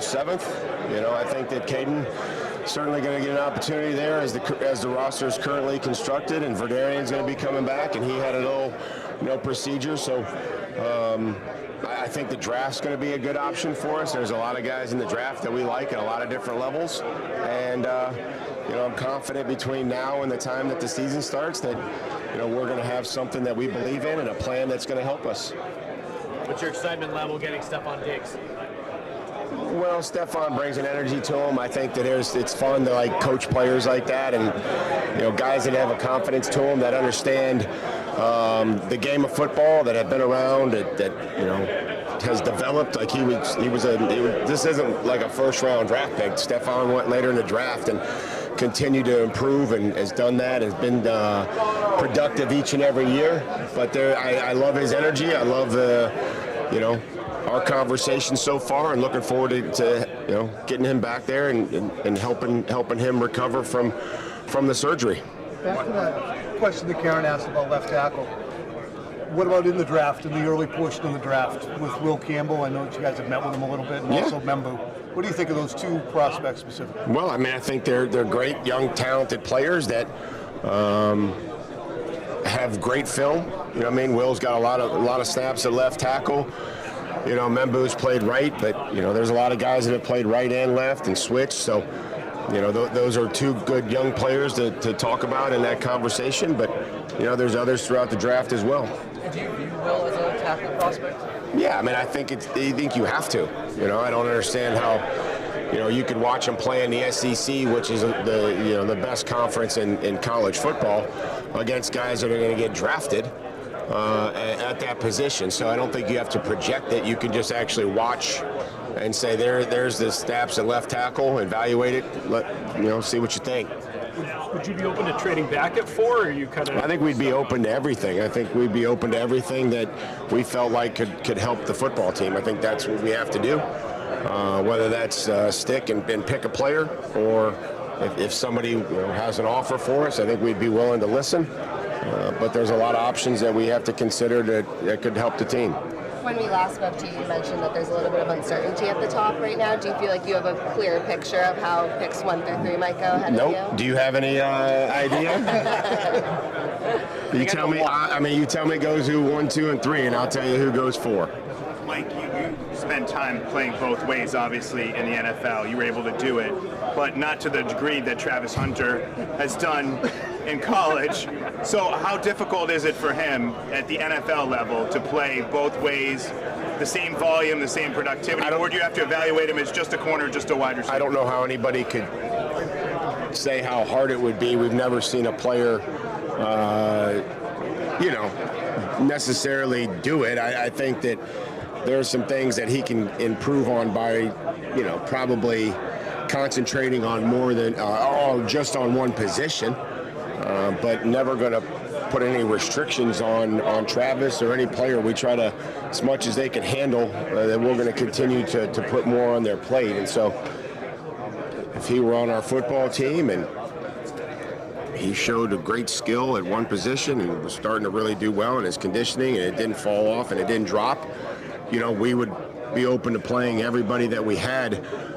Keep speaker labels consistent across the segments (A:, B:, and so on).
A: 7th. I think that Kaden certainly going to get an opportunity there as the roster is currently constructed, and Verdarian's going to be coming back, and he had a little procedure. So I think the draft's going to be a good option for us. There's a lot of guys in the draft that we like at a lot of different levels, and I'm confident between now and the time that the season starts that we're going to have something that we believe in and a plan that's going to help us.
B: What's your excitement level getting Stefon Diggs?
A: Well, Stefon brings an energy to him. I think that it's fun to coach players like that, and guys that have a confidence to them, that understand the game of football, that have been around, that has developed. This isn't like a first-round draft pick. Stefon went later in the draft and continued to improve, and has done that. Has been productive each and every year. But I love his energy. I love our conversation so far, and looking forward to getting him back there and helping him recover from the surgery.
C: Back to that question that Karen asked about left tackle. What about in the draft, in the early portion of the draft with Will Campbell? I know that you guys have met with him a little bit, and also Membu. What do you think of those two prospects specifically?
A: Well, I think they're great, young, talented players that have great film. Will's got a lot of snaps at left tackle. Membu's played right, but there's a lot of guys that have played right and left and switched. So, those are two good young players to talk about in that conversation. But there's others throughout the draft as well.
D: Do you view Will as a tackle prospect?
A: Yeah, I think you have to. I don't understand how you could watch him play in the SEC, which is the best conference in college football, against guys that are going to get drafted at that position. So I don't think you have to project it. You can just actually watch and say there's the snaps at left tackle, evaluate it, see what you think.
B: Would you be open to trading back at 4, or are you kind of?
A: I think we'd be open to everything. I think we'd be open to everything that we felt like could help the football team. I think that's what we have to do. Whether that's stick and pick a player, or if somebody has an offer for us, I think we'd be willing to listen. But there's a lot of options that we have to consider that could help the team.
E: When we last spoke to you, you mentioned that there's a little bit of uncertainty at the top right now. Do you feel like you have a clear picture of how picks 1 through 3 might go ahead of you?
A: Nope. Do you have any idea? You tell me. You tell me goes who 1, 2, and 3, and I'll tell you who goes 4.
F: Mike, you spent time playing both ways, obviously, in the NFL. You were able to do it, but not to the degree that Travis Hunter has done in college. So how difficult is it for him at the NFL level to play both ways, the same volume, the same productivity, or do you have to evaluate him as just a corner, just a wide receiver?
A: I don't know how anybody could say how hard it would be. We've never seen a player, necessarily do it. I think that there are some things that he can improve on by, probably concentrating on more than just on one position, but never going to put any restrictions on Travis or any player. We try to, as much as they can handle, that we're going to continue to put more on their plate. And so if he were on our football team and he showed a great skill at one position and was starting to really do well in his conditioning, and it didn't fall off and it didn't drop, we would be open to playing everybody that we had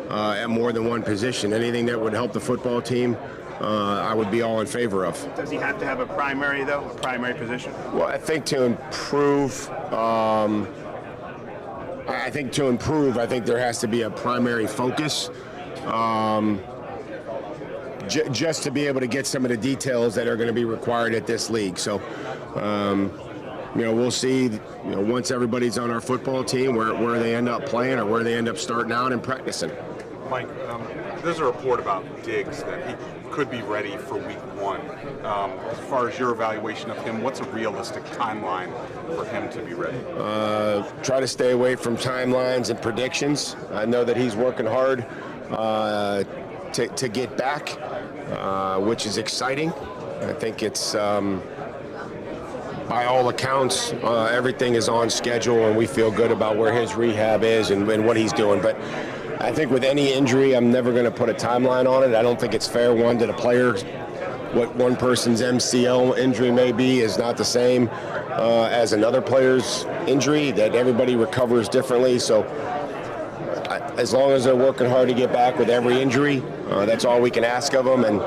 A: at more than one position. Anything that would help the football team, I would be all in favor of.
F: Does he have to have a primary, though, a primary position?
A: Well, I think to improve, I think there has to be a primary focus. Just to be able to get some of the details that are going to be required at this league. So, we'll see, once everybody's on our football team, where they end up playing or where they end up starting out and practicing.
G: Mike, there's a report about Diggs that he could be ready for week 1. As far as your evaluation of him, what's a realistic timeline for him to be ready?
A: Try to stay away from timelines and predictions. I know that he's working hard to get back, which is exciting. I think it's, by all accounts, everything is on schedule, and we feel good about where his rehab is and what he's doing. But I think with any injury, I'm never going to put a timeline on it. I don't think it's fair, to the player. What one person's MCL injury may be is not the same as another player's injury, that everybody recovers differently. So as long as they're working hard to get back with every injury, that's all we can ask of them. And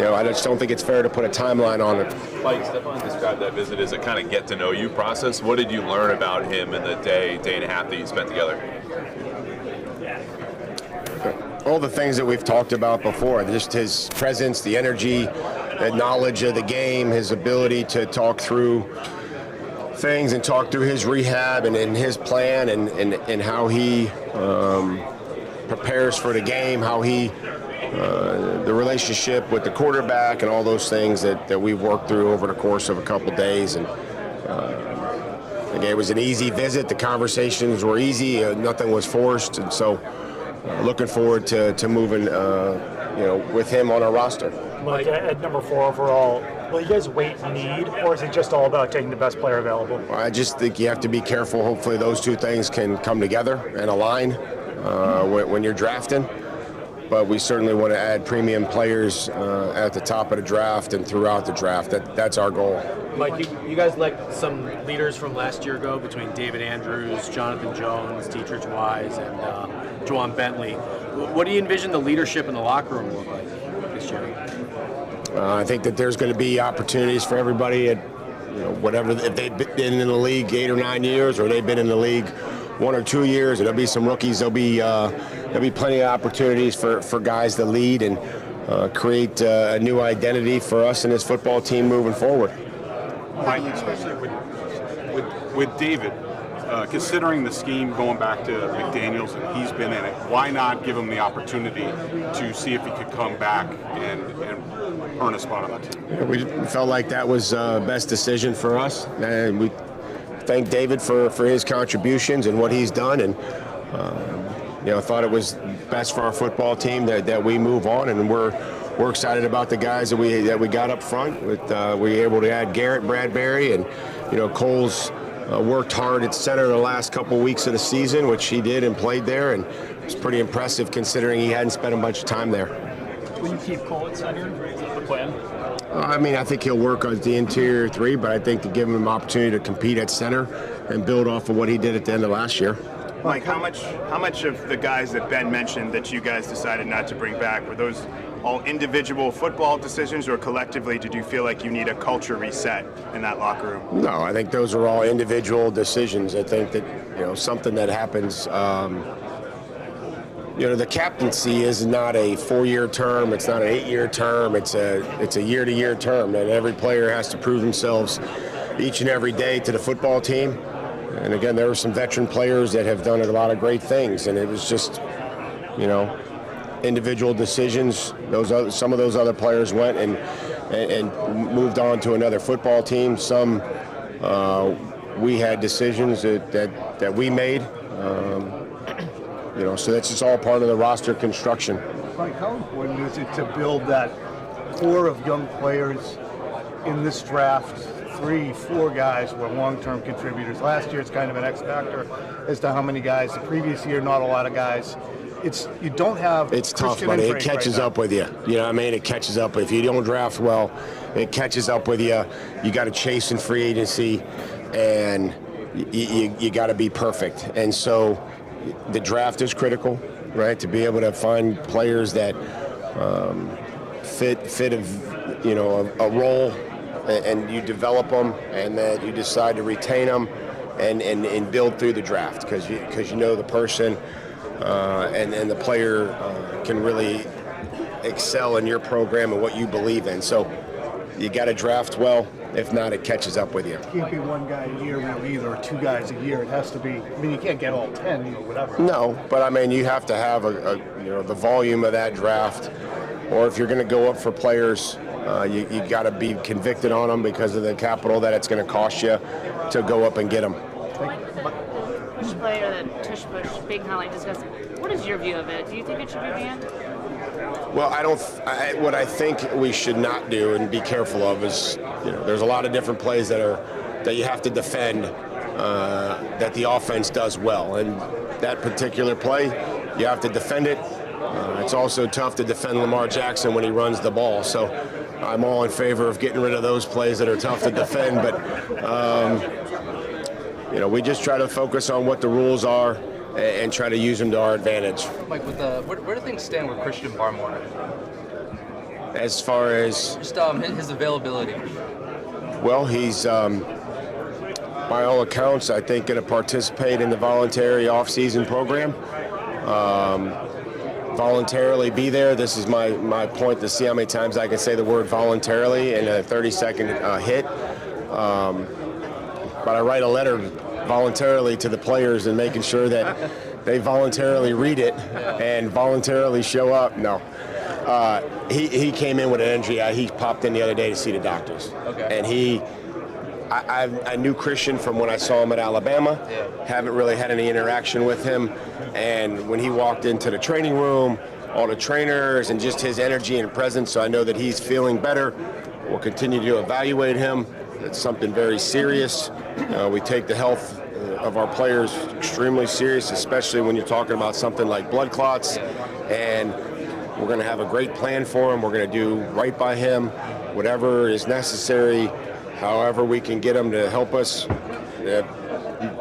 A: I just don't think it's fair to put a timeline on it.
H: Mike, Stefon described that visit as a kind of get-to-know-you process. What did you learn about him in the day and a half that you spent together?
A: All the things that we've talked about before, just his presence, the energy, the knowledge of the game, his ability to talk through things and talk through his rehab and his plan and how he prepares for the game, how he the relationship with the quarterback and all those things that we've worked through over the course of a couple days. And again, it was an easy visit. The conversations were easy. Nothing was forced. And so looking forward to moving with him on our roster.
I: Mike, at number 4 overall, will you guys wait and need, or is it just all about taking the best player available?
A: I just think you have to be careful. Hopefully those two things can come together and align when you're drafting. But we certainly want to add premium players at the top of the draft and throughout the draft. That's our goal.
J: Mike, you guys let some leaders from last year go between David Andrews, Jonathan Jones, Dietrich Wise, and Juwan Bentley. What do you envision the leadership in the locker room look like this year?
A: I think that there's going to be opportunities for everybody at whatever, if they've been in the league 8 or 9 years or they've been in the league 1 or 2 years, there'll be some rookies. There'll be plenty of opportunities for guys to lead and create a new identity for us and this football team moving forward.
G: Mike, especially with David, considering the scheme going back to McDaniels and he's been in it, why not give him the opportunity to see if he could come back and earn a spot on that team?
A: We felt like that was the best decision for us, and we thank David for his contributions and what he's done, and thought it was best for our football team that we move on, and we're excited about the guys that we got up front. We were able to add Garrett Bradbury, and Cole's worked hard at center the last couple weeks of the season, which he did and played there, and it's pretty impressive considering he hadn't spent a bunch of time there.
B: Will you keep Cole at center? Is that the plan?
A: I think he'll work on the interior 3, but I think to give him an opportunity to compete at center and build off of what he did at the end of last year.
F: Mike, how much of the guys that Ben mentioned that you guys decided not to bring back, were those all individual football decisions, or collectively did you feel like you need a culture reset in that locker room?
A: No, I think those are all individual decisions. I think that something that happens. The captaincy is not a 4-year term. It's not an 8-year term. It's a year-to-year term, and every player has to prove themselves each and every day to the football team. And again, there were some veteran players that have done a lot of great things, and it was just, individual decisions. Some of those other players went and moved on to another football team. Some we had decisions that we made. So that's just all part of the roster construction.
C: Mike, how important is it to build that core of young players in this draft? 3, 4 guys were long-term contributors. Last year, it's kind of an X factor as to how many guys. The previous year, not a lot of guys. You don't have.
A: It's tough, buddy. It catches up with you. You know what I mean? It catches up. If you don't draft well, it catches up with you. You got to chase in free agency, and you got to be perfect. And so, the draft is critical, right? To be able to find players that fit a role. And you develop them, and then you decide to retain them and build through the draft because you know the person and the player can really excel in your program and what you believe in. So you got to draft well. If not, it catches up with you.
C: It can't be 1 guy a year really either, or 2 guys a year. It has to be. You can't get all 10 or whatever.
A: No, but you have to have the volume of that draft, or if you're going to go up for players. You got to be convicted on them because of the capital that it's going to cost you to go up and get them.
K: Which player that Tush Push being highlight discussed, what is your view of it? Do you think it should be banned?
A: Well, what I think we should not do and be careful of is, there's a lot of different plays that you have to defend that the offense does well, and that particular play, you have to defend it. It's also tough to defend Lamar Jackson when he runs the ball. So I'm all in favor of getting rid of those plays that are tough to defend. But, we just try to focus on what the rules are and try to use them to our advantage.
D: Mike, with where do things stand with Christian Barmore?
A: As far as
D: Just his availability.
A: well, he's by all accounts, I think, going to participate in the voluntary off-season program. Voluntarily be there. This is my point, to see how many times I can say the word voluntarily in a 30-second hit. But I write a letter voluntarily to the players and making sure that they voluntarily read it and voluntarily show up. No. He came in with an injury. He popped in the other day to see the doctors.
D: Okay.
A: And I knew Christian from when I saw him at Alabama.
D: Yeah.
A: Haven't really had any interaction with him. And when he walked into the training room, all the trainers and just his energy and presence, so I know that he's feeling better. We'll continue to evaluate him. It's something very serious. We take the health of our players extremely serious, especially when you're talking about something like blood clots. And we're going to have a great plan for him. We're going to do right by him, whatever is necessary, however we can get him to help us,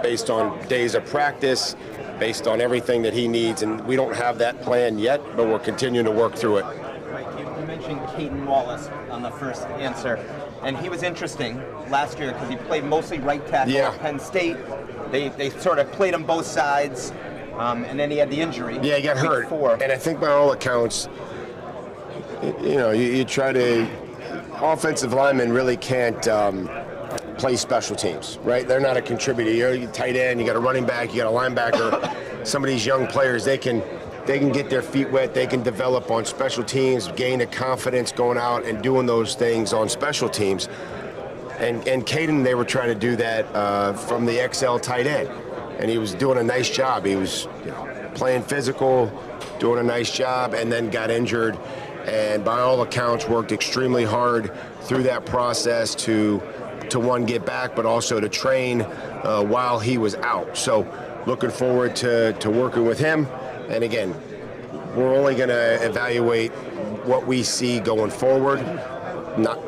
A: based on days of practice, based on everything that he needs. And we don't have that plan yet, but we're continuing to work through it.
L: Right, you mentioned Kaden Wallace on the first answer, and he was interesting last year because he played mostly right tackle at Penn State. They sort of played him both sides, and then he had the injury.
A: Yeah, he got hurt.
L: 4.
A: And I think by all accounts, you try to, offensive linemen really can't play special teams, right? They're not a contributor. You're a tight end, you got a running back, you got a linebacker. Some of these young players, they can get their feet wet, they can develop on special teams, gain a confidence going out and doing those things on special teams. And Kaden, they were trying to do that from the XL tight end. And he was doing a nice job. He was playing physical, doing a nice job, and then got injured. And by all accounts, worked extremely hard through that process to one, get back, but also to train while he was out. So looking forward to working with him. And again, we're only going to evaluate what we see going forward.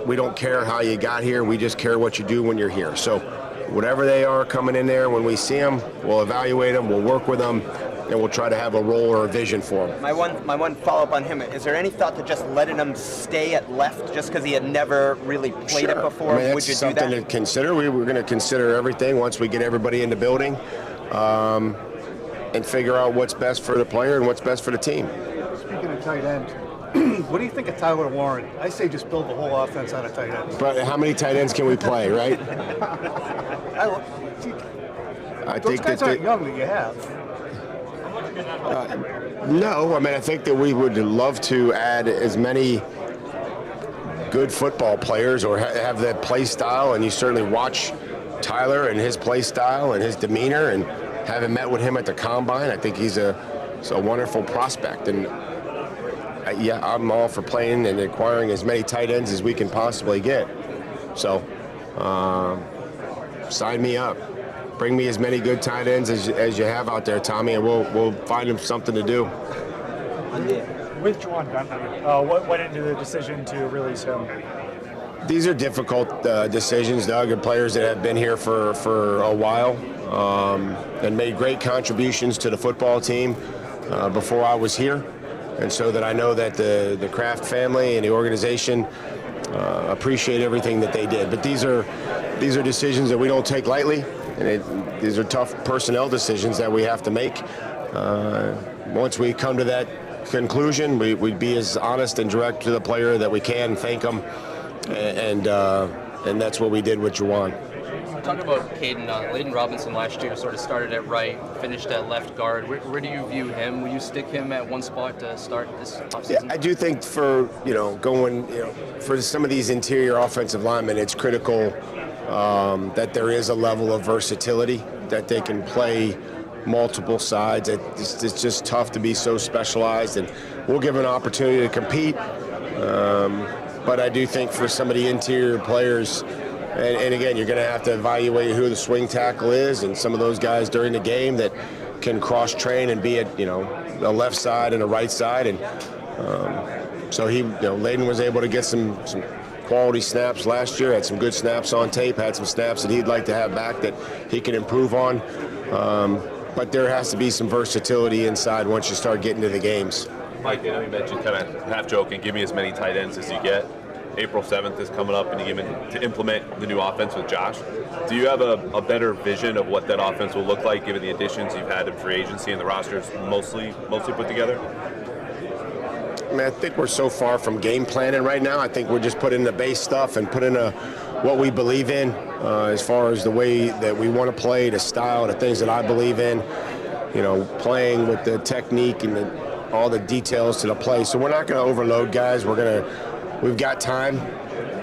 A: We don't care how you got here. We just care what you do when you're here. So whatever they are coming in there, when we see them, we'll evaluate them, we'll work with them, and we'll try to have a role or a vision for him.
L: My one follow-up on him, is there any thought to just letting him stay at left just because he had never really played it before?
A: I mean,
L: Would you
A: that's
L: do
A: something
L: that?
A: to consider. We're going to consider everything once we get everybody in the building and figure out what's best for the player and what's best for the team.
C: Speaking of tight end, what do you think of Tyler Warren? I say just build the whole offense out of tight ends.
A: But how many tight ends can we play, right?
C: Those guys aren't young that you have.
A: No, I mean, I think that we would love to add as many good football players or have that play style, and you certainly watch Tyler and his play style and his demeanor, and having met with him at the Combine, I think he's a wonderful prospect. And I'm all for playing and acquiring as many tight ends as we can possibly get. So sign me up. Bring me as many good tight ends as you have out there, Tommy, and we'll find him something to do.
I: With Juwan Bentley, what went into the decision to release him?
A: These are difficult decisions, Doug, and players that have been here for a while and made great contributions to the football team before I was here. And so that I know that the Kraft family and the organization appreciate everything that they did. But these are decisions that we don't take lightly, and these are tough personnel decisions that we have to make. Once we come to that conclusion, we'd be as honest and direct to the player that we can, thank them, and that's what we did with Juwan.
D: Talking about Kaden, Layden Robinson last year sort of started at right, finished at left guard. Where do you view him? Will you stick him at one spot to start this offseason?
A: Yeah, I do think for for some of these interior offensive linemen, it's critical that there is a level of versatility, that they can play multiple sides. It's just tough to be so specialized, and we'll give an opportunity to compete. But I do think for some of the interior players, and again, you're going to have to evaluate who the swing tackle is, and some of those guys during the game that can cross-train and be at a left side and a right side. And so Layden was able to get some quality snaps last year, had some good snaps on tape, had some snaps that he'd like to have back that he can improve on. but there has to be some versatility inside once you start getting to the games.
H: Mike, I know you mentioned kind of half joking, give me as many tight ends as you get. April 7th is coming up, and you to implement the new offense with Josh. Do you have a better vision of what that offense will look like, given the additions you've had in free agency and the roster's mostly put together?
A: I mean, I think we're so far from game planning right now. I think we're just putting the base stuff and putting what we believe in as far as the way that we want to play, the style, the things that I believe in. You know, playing with the technique and all the details to the play. So we're not going to overload guys. We've got time.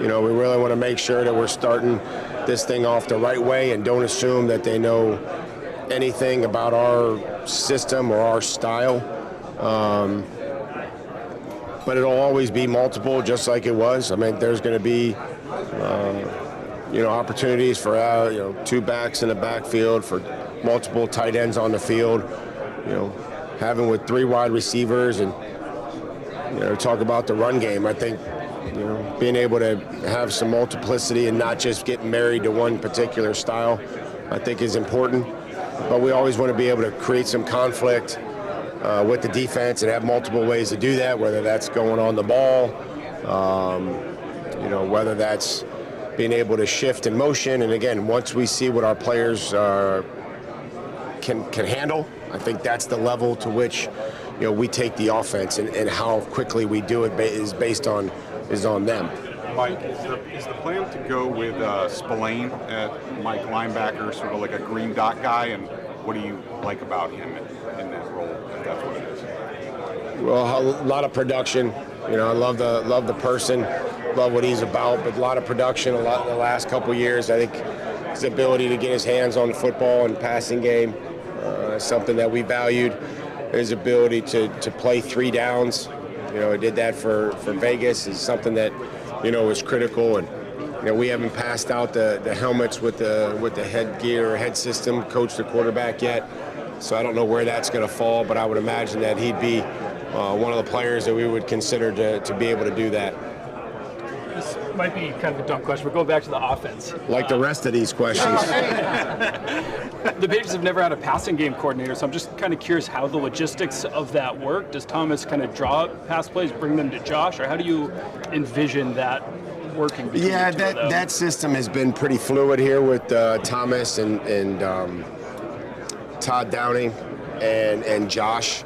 A: You know, we really want to make sure that we're starting this thing off the right way and don't assume that they know anything about our system or our style. But it'll always be multiple, just like it was. I mean, there's going to be, opportunities for, 2 backs in the backfield, for multiple tight ends on the field, having with 3 wide receivers and, talk about the run game. I think, being able to have some multiplicity and not just get married to one particular style, I think is important. But we always want to be able to create some conflict with the defense and have multiple ways to do that, whether that's going on the ball, whether that's being able to shift in motion. And again, once we see what our players can handle, I think that's the level to which we take the offense, and how quickly we do it is on them.
G: Mike, is the plan to go with Spillane at Mike linebacker, sort of like a green dot guy, and what do you like about him in that role, if that's what it is?
A: Well, a lot of production. I love the person, love what he's about, but a lot of production. The last couple years, I think his ability to get his hands on the football and passing game is something that we valued. His ability to play 3 downs. He did that for Vegas, is something that is critical. And we haven't passed out the helmets with the headgear or head system, coach the quarterback yet. So I don't know where that's going to fall, but I would imagine that he'd be one of the players that we would consider to be able to do that.
B: This might be kind of a dumb question. We're going back to the offense.
A: Like the rest of these questions.
B: The Patriots have never had a passing game coordinator, so I'm just kind of curious how the logistics of that work. Does Thomas kind of draw pass plays, bring them to Josh, or how do you envision that working between the two of them?
A: That system has been pretty fluid here with Thomas and Todd Downing and Josh.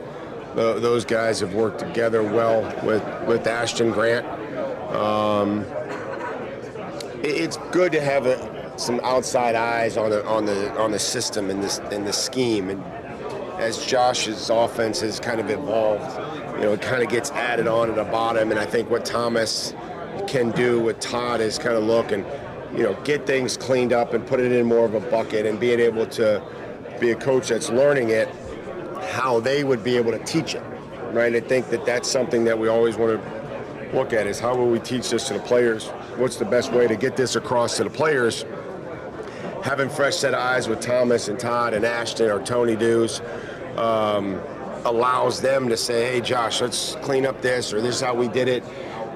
A: Those guys have worked together well with Ashton Grant. It's good to have some outside eyes on the system and the scheme. And as Josh's offense has kind of evolved, it kind of gets added on at the bottom. And I think what Thomas can do with Todd is kind of look and get things cleaned up and put it in more of a bucket, and being able to be a coach that's learning it, how they would be able to teach it, right? I think that's something that we always want to look at, is how will we teach this to the players? What's the best way to get this across to the players? Having fresh set of eyes with Thomas and Todd and Ashton or Tony Dews allows them to say, hey, Josh, let's clean up this, or this is how we did it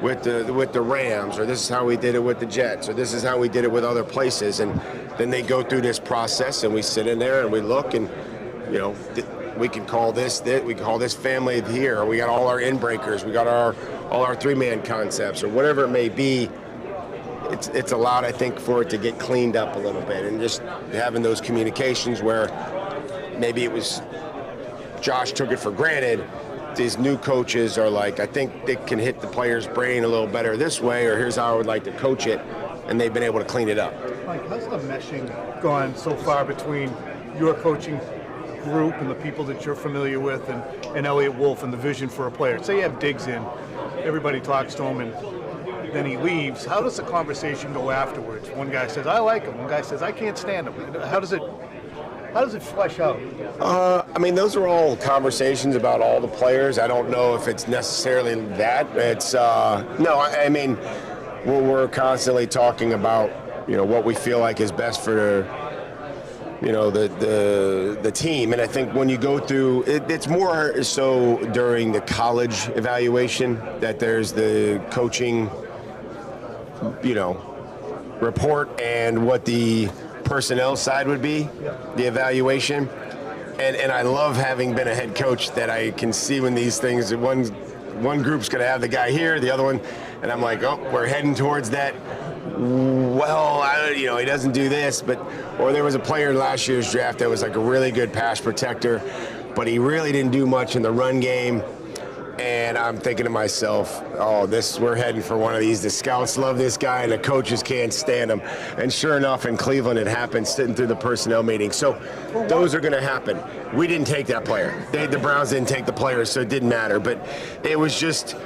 A: with the Rams, or this is how we did it with the Jets, or this is how we did it with other places. And then they go through this process, and we sit in there and we look, and we can call this we call this family here. We got all our in-breakers. We got all our 3-man concepts, or whatever it may be. It's allowed, I think, for it to get cleaned up a little bit, and just having those communications where maybe it was Josh took it for granted. These new coaches are like, I think they can hit the player's brain a little better this way, or here's how I would like to coach it, and they've been able to clean it up.
C: Mike, how's the meshing gone so far between your coaching group and the people that you're familiar with, and Elliott Wolf and the vision for a player? Say you have Diggs in, everybody talks to him, and then he leaves. How does the conversation go afterwards? One guy says, I like him. One guy says, I can't stand him. How does it flesh out?
A: I mean, those are all conversations about all the players. I don't know if it's necessarily that. It's no. I mean, we're constantly talking about what we feel like is best for the team. And I think when you go through it's more so during the college evaluation that there's the coaching report and what the personnel side would be, the evaluation. And I love having been a head coach that I can see when these things, one group's going to have the guy here, the other one, and I'm like, oh, we're heading towards that. Well, he doesn't do this, or there was a player in last year's draft that was like a really good pass protector, but he really didn't do much in the run game. And I'm thinking to myself, we're heading for one of these. The scouts love this guy, and the coaches can't stand him. And sure enough, in Cleveland, it happened sitting through the personnel meeting. So those are going to happen. We didn't take that player. The Browns didn't take the player, so it didn't matter. But it was just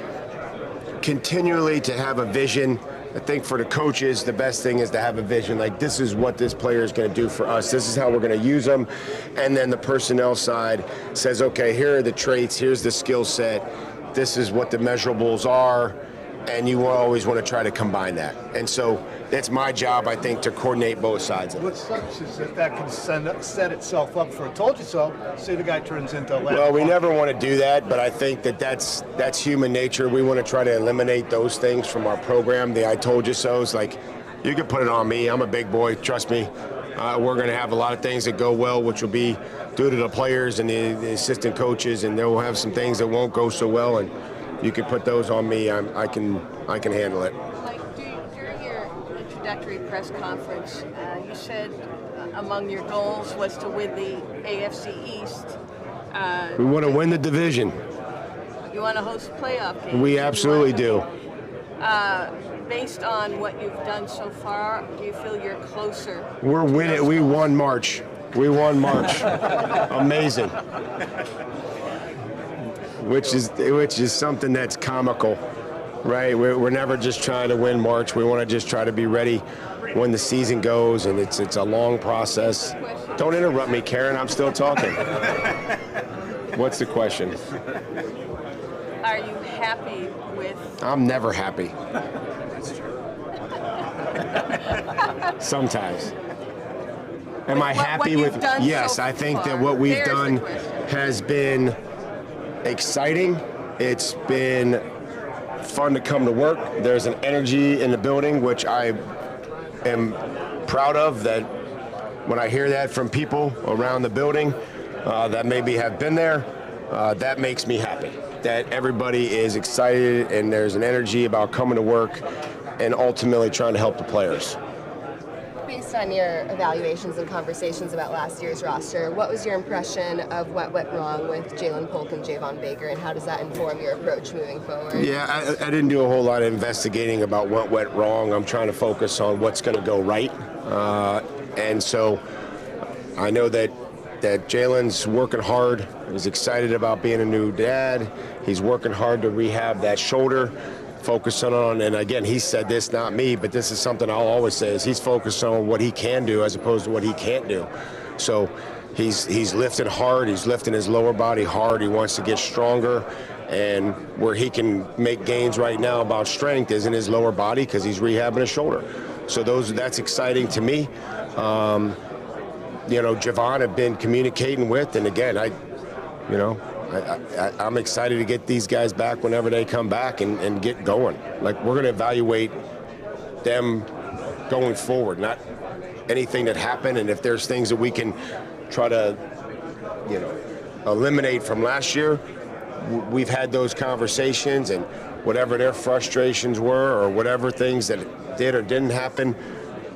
A: continually to have a vision. I think for the coaches, the best thing is to have a vision. Like, this is what this player is going to do for us. This is how we're going to use them. And then the personnel side says, okay, here are the traits. Here's the skill set. This is what the measurables are. And you always want to try to combine that. And so that's my job, I think, to coordinate both sides of it.
C: What sucks is that can set itself up for a told you so. Say the guy turns into a left.
A: Well, we never want to do that, but I think that's human nature. We want to try to eliminate those things from our program. The I told you so's, like, you can put it on me. I'm a big boy. Trust me. We're going to have a lot of things that go well, which will be due to the players and the assistant coaches, and they'll have some things that won't go so well, and you can put those on me. I can handle it.
M: Mike, during your introductory press conference, you said among your goals was to win the AFC East.
A: We want to win the division.
M: You want to host playoff games.
A: We absolutely do.
M: Based on what you've done so far, do you feel you're closer?
A: We're winning. We won March. Amazing. Which is something that's comical, right? We're never just trying to win March. We want to just try to be ready when the season goes, and it's a long process. Don't interrupt me, Karen. I'm still talking. What's the question?
M: Are you happy with?
A: I'm never happy. Sometimes. Am I happy with? Yes, I think that what we've done has been exciting. It's been fun to come to work. There's an energy in the building, which I am proud of, that when I hear that from people around the building that maybe have been there, that makes me happy. That everybody is excited and there's an energy about coming to work and ultimately trying to help the players.
E: Based on your evaluations and conversations about last year's roster, what was your impression of what went wrong with Jalen Polk and Javon Baker, and how does that inform your approach moving forward?
A: Yeah, I didn't do a whole lot of investigating about what went wrong. I'm trying to focus on what's going to go right. And so I know that Jalen's working hard. He's excited about being a new dad. He's working hard to rehab that shoulder. Focusing on, and again, he said this, not me, but this is something I'll always say, is he's focused on what he can do as opposed to what he can't do. So he's lifting hard, he's lifting his lower body hard, he wants to get stronger, and where he can make gains right now about strength is in his lower body because he's rehabbing his shoulder. So that's exciting to me. Javon have been communicating with, and again, I'm excited to get these guys back whenever they come back and get going. Like, we're going to evaluate them going forward, not anything that happened. And if there's things that we can try to, eliminate from last year, we've had those conversations, and whatever their frustrations were or whatever things that did or didn't happen,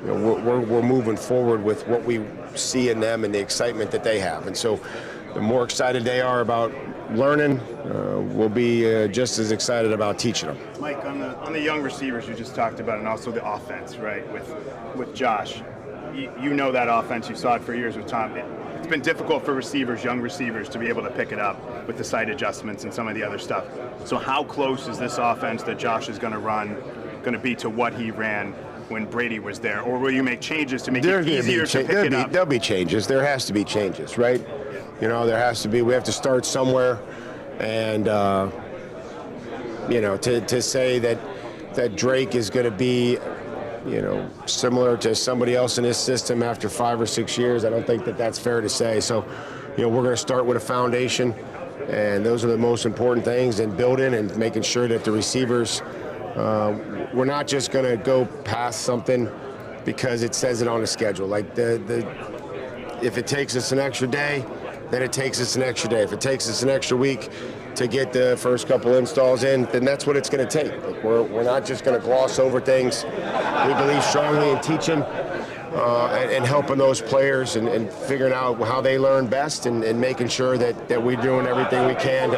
A: we're moving forward with what we see in them and the excitement that they have. And so the more excited they are about learning, we'll be just as excited about teaching them.
F: Mike, on the young receivers you just talked about, and also the offense, right, with Josh, you know that offense, you saw it for years with Tom. It's been difficult for young receivers, to be able to pick it up with the sight adjustments and some of the other stuff. So how close is this offense that Josh is going to run going to be to what he ran when Brady was there? Or will you make changes to make it easier to pick it up?
A: There'll be changes. There has to be changes, right? There has to be. We have to start somewhere, and to say that Drake is going to be, similar to somebody else in his system after 5 or 6 years, I don't think that's fair to say. So, we're going to start with a foundation, and those are the most important things, and building and making sure that the receivers, we're not just going to go past something because it says it on the schedule. Like if it takes us an extra day, then it takes us an extra day. If it takes us an extra week to get the first couple installs in, then that's what it's going to take. We're not just going to gloss over things. We believe strongly in teaching and helping those players and figuring out how they learn best and making sure that we're doing everything we can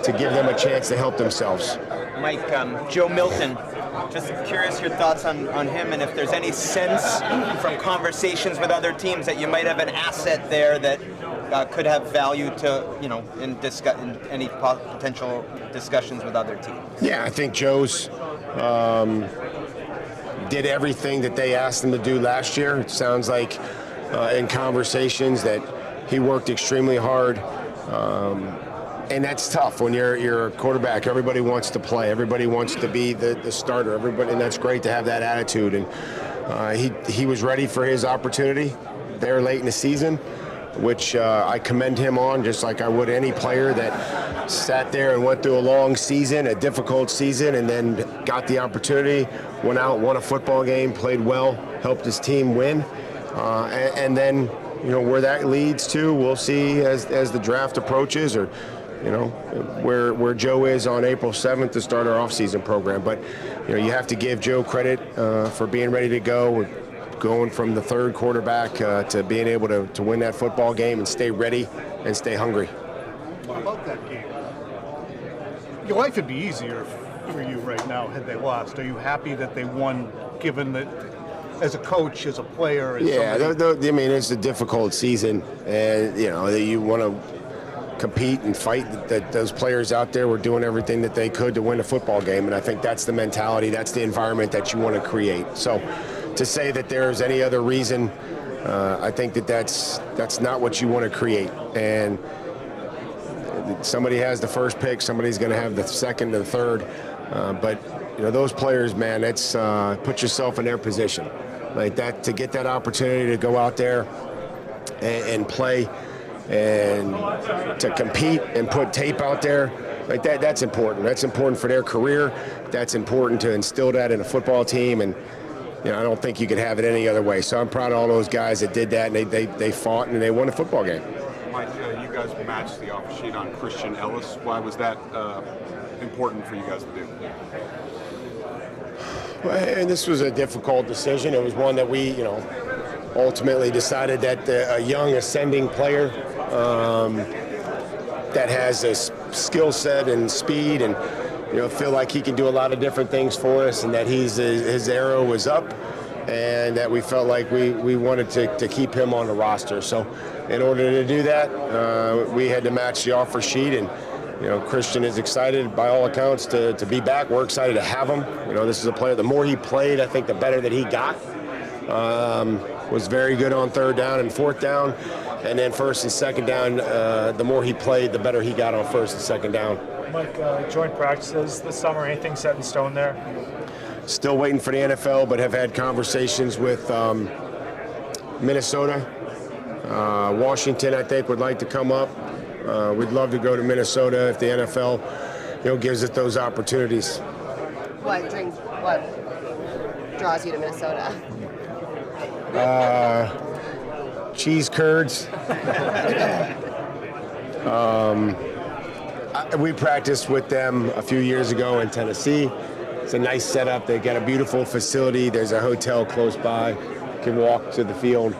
A: to give them a chance to help themselves.
L: Mike, Joe Milton, just curious your thoughts on him, and if there's any sense from conversations with other teams that you might have an asset there that could have value to, in any potential discussions with other teams.
A: Yeah, I think Joe's did everything that they asked him to do last year. It sounds like in conversations that he worked extremely hard. And that's tough when you're a quarterback. Everybody wants to play. Everybody wants to be the starter. And that's great to have that attitude. And he was ready for his opportunity there late in the season, which I commend him on, just like I would any player that sat there and went through a long season, a difficult season, and then got the opportunity, went out, won a football game, played well, helped his team win, and then where that leads to, we'll see as the draft approaches, or where Joe is on April 7th to start our offseason program. But you have to give Joe credit for being ready to go, going from the third quarterback to being able to win that football game and stay ready and stay hungry.
C: What about that game? Your life would be easier for you right now had they lost. Are you happy that they won, given that as a coach, as a player? As
A: I mean, it's a difficult season, and you want to compete and fight. That those players out there were doing everything that they could to win a football game, and I think that's the mentality, that's the environment that you want to create. So to say that there's any other reason, I think that's not what you want to create. And somebody has the first pick, somebody's going to have the second and the third, but those players, man, it's put yourself in their position like that, to get that opportunity to go out there and play and to compete and put tape out there like that. That's important. That's important for their career. That's important to instill that in a football team, and I don't think you could have it any other way. So I'm proud of all those guys that did that, and they fought and they won a football game.
G: Mike, you guys matched the offer sheet on Christian Elliss. Why was that important for you guys to do?
A: Well, and this was a difficult decision. It was one that we, ultimately decided that a young ascending player that has a skill set and speed and feel like he can do a lot of different things for us, and that his arrow was up, and that we felt like we wanted to keep him on the roster. So in order to do that, we had to match the offer sheet, and Christian is excited by all accounts to be back. We're excited to have him. This is a player, the more he played, I think the better that he got. Was very good on third down and fourth down, and then first and second down, the more he played, the better he got on first and second down.
I: Mike, joint practices this summer, anything set in stone there?
A: Still waiting for the NFL, but have had conversations with Minnesota. Washington, I think, would like to come up. We'd love to go to Minnesota if the NFL gives us those opportunities.
E: What draws you to Minnesota?
A: Cheese curds. We practiced with them a few years ago in Tennessee. It's a nice setup. They got a beautiful facility. There's a hotel close by. You can walk to the field.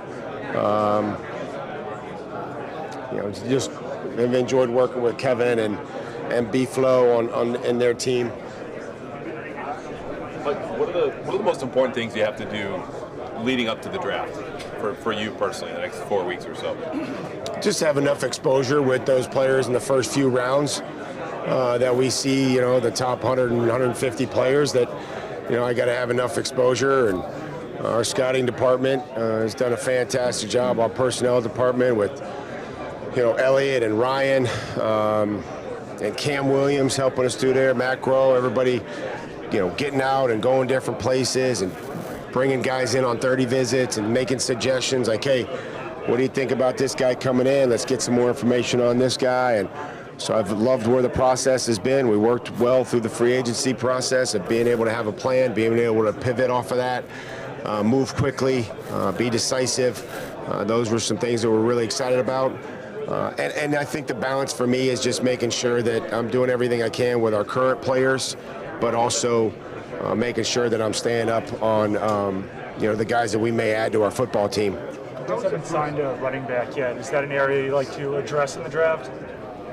A: Just have enjoyed working with Kevin and B-Flow in their team.
H: But what are the most important things you have to do leading up to the draft for you personally, the next 4 weeks or so?
A: Just have enough exposure with those players in the first few rounds that we see, the top 100 and 150 players that, I got to have enough exposure. And our scouting department has done a fantastic job. Our personnel department with, Elliott and Ryan and Cam Williams helping us through there, Matt Groh, everybody, getting out and going different places and bringing guys in on 30 visits and making suggestions like, hey, what do you think about this guy coming in? Let's get some more information on this guy. And so I've loved where the process has been. We worked well through the free agency process of being able to have a plan, being able to pivot off of that, move quickly, be decisive. Those were some things that we're really excited about. And I think the balance for me is just making sure that I'm doing everything I can with our current players, but also making sure that I'm staying up on the guys that we may add to our football team.
I: You guys haven't signed a running back yet. Is that an area you like to address in the draft?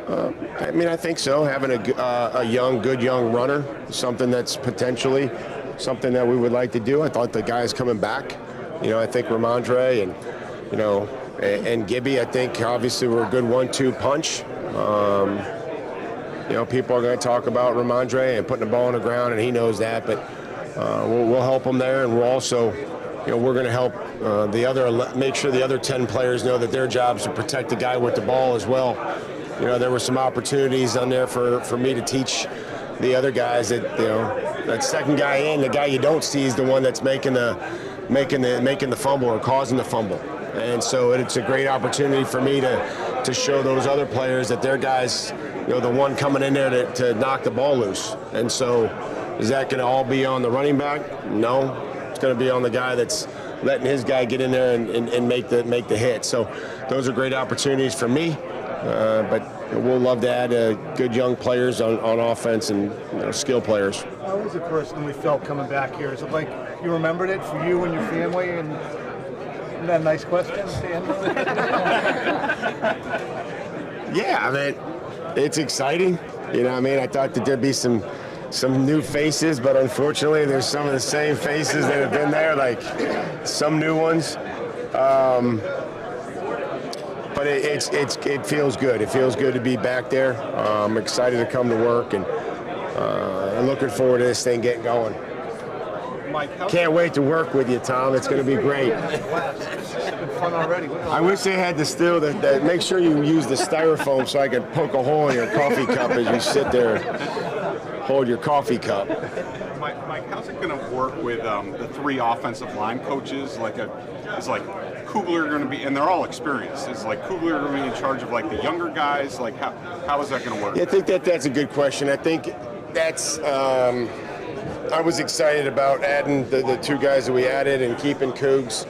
A: I think so. Having a good young runner, something that's potentially something that we would like to do. I thought the guys coming back, I think Ramondre and Gibby, I think obviously we're a good 1-2 punch. People are going to talk about Ramondre and putting the ball on the ground, and he knows that, but we'll help him there, and we'll also, we're going to help make sure the other 10 players know that their job is to protect the guy with the ball as well. There were some opportunities on there for me to teach the other guys that, that second guy in, the guy you don't see is the one that's making the fumble or causing the fumble. And so it's a great opportunity for me to show those other players that their guys, the one coming in there to knock the ball loose. And so is that going to all be on the running back? No. It's going to be on the guy that's letting his guy get in there and make the hit. So those are great opportunities for me. But we'll love to add good young players on offense and skill players.
C: How was it personally felt coming back here? Is it like you remembered it for you and your family? And isn't that a nice question, Dan?
A: Yeah, it's exciting. I thought that there'd be some new faces, but unfortunately there's some of the same faces that have been there, like some new ones. But it feels good. It feels good to be back there. I'm excited to come to work, and I'm looking forward to this thing getting going. Can't wait to work with you, Tom. It's going to be great.
C: It's been fun already.
A: I wish they had the still that. Make sure you use the styrofoam so I can poke a hole in your coffee cup as you sit there and hold your coffee cup.
G: Mike, how's it going to work with the 3 offensive line coaches? Is Kugler going to be, and they're all experienced, is Kugler going to be in charge of the younger guys? How is that going to work?
A: Yeah, I think that's a good question. I think that's I was excited about adding the 2 guys that we added and keeping Cougs.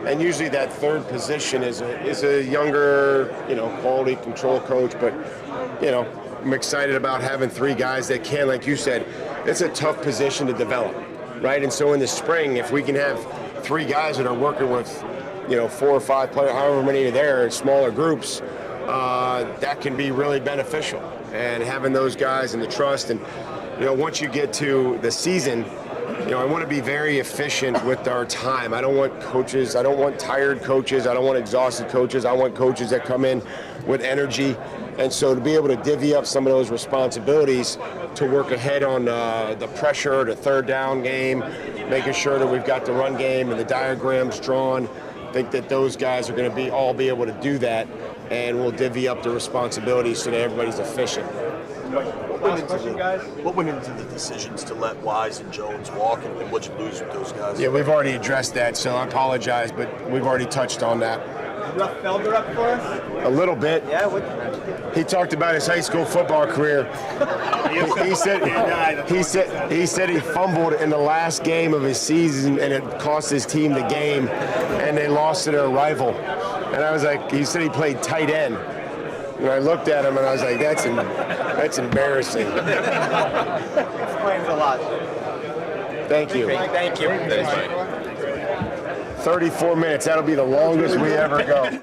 A: And usually that third position is a younger, quality control coach. But, I'm excited about having 3 guys that can, like you said, it's a tough position to develop, right? And so in the spring, if we can have 3 guys that are working with, 4 or 5 players, however many are there, in smaller groups, that can be really beneficial. And having those guys and the trust, and once you get to the season, I want to be very efficient with our time. I don't want coaches, I don't want tired coaches, I don't want exhausted coaches. I want coaches that come in with energy. And so to be able to divvy up some of those responsibilities to work ahead on the pressure, the third down game, making sure that we've got the run game and the diagrams drawn. I think that those guys are going to all be able to do that, and we'll divvy up the responsibilities so that everybody's efficient.
N: What went into the decisions to let Wise and Jones walk, and what you lose with those guys?
A: Yeah, we've already addressed that, so I apologize, but we've already touched on that.
L: Rough Felder up for us?
A: A little bit.
L: Yeah.
A: He talked about his high school football career. He said he fumbled in the last game of his season, and it cost his team the game, and they lost to their rival. And I was like, he said he played tight end. And I looked at him and I was like, that's embarrassing.
L: Explains a lot.
A: Thank you.
L: Thank you.
H: Thanks, Mike.
A: 34 minutes. That'll be the longest we ever go.